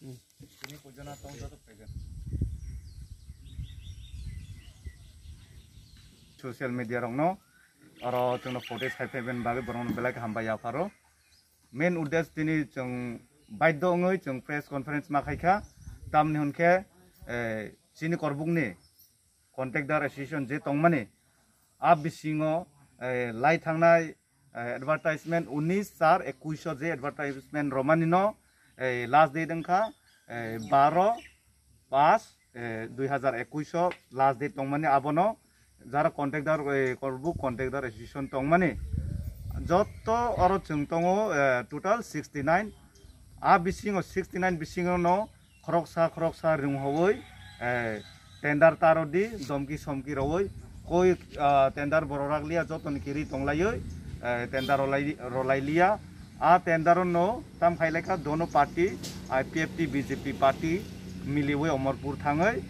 Ini kujana tong jatuh pegan. Social media rong no, aro cuma foto saya pegan bagi berong belak hamba ya faro. Main udes ini cung baik dong cung press conference makai ka, tam nih unke sini korbuk nih, contact dar association je tong mana, ab bisingo light hangnai advertisement 19/21 je advertisement romanino last day dengka 12/5/2021 last day tong mana abono jara contact dar korbuk contact dar association tong mana joto aro chung tongo total 69 a bisingo 69 bisingo no khoroksa ring hoi tender tarodi domki somki roi koi tender bororaglia joton kiri tonglayoi tender rolailia a tender no tam khaileka dono party IPFT BJP party miliwoi Omorpur thangai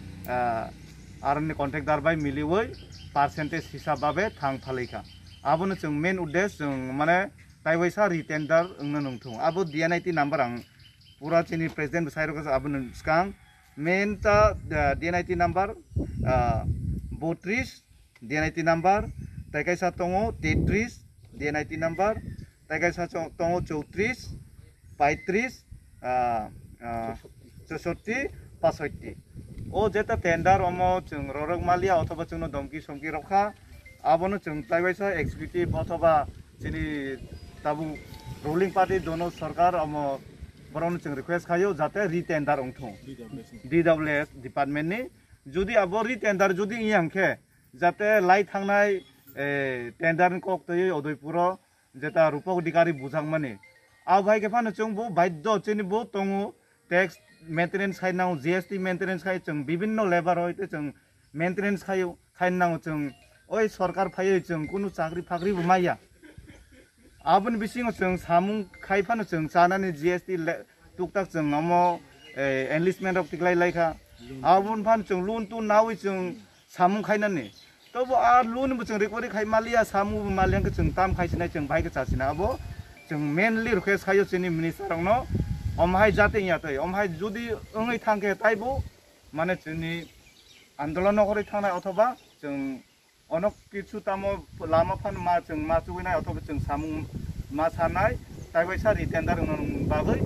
arni contact dar bai miliwoi percentage hisab babe thang phalaika abon chung main udes chung mane taiwaisa retender ungna nungthung abo DNIT number ang pura chini president sairo ka abon skang main ta DNIT number 32 DNIT number taikai tongo 33 DNIT number taikai tongo 34 35 64 65 o jeta tender omo chung rorok malia othoba chung domki somki rokha abono chung taiwaisa executive othoba chini tabu ruling party dono sarkar omo borong chung request khayo jate retender ongthung DWS department ni jodi abo retender jodi iangkhe jate lai thangnai tender kok tei odoipuro jeta rupok dikari bujang mani a bhai ke phano chung bo baiddo chini bo tongu tax maintenance khai nang GST maintenance khai chung bibhinno labor hoite chung maintenance khai nang chung oi sarkar phai chung kunu chakri phakri bumaya abon bisingo chung samung khai phano chung chanani GST tuktak chung amo enlistment of tiklai laika abon phan chung loan tu nawi chung samung khainani tobo a loan bu chung recovery khai malia samu maliang ke chung tam khai sinai chung bhai ke chasina abo chung mainly request khayo chini minister rongno omhai jate ya tai omhai jodi ongai thangke taibo mane chini आंदोलन करे थांनाय अथवा जों अनेक किछु तामो लामा फान मा जों मा चुगैनाय अथवा जों सामुं मा सानाय ताइबायसा रिटेन्डार बागै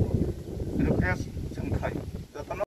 रिक्वेस्ट जों खायो।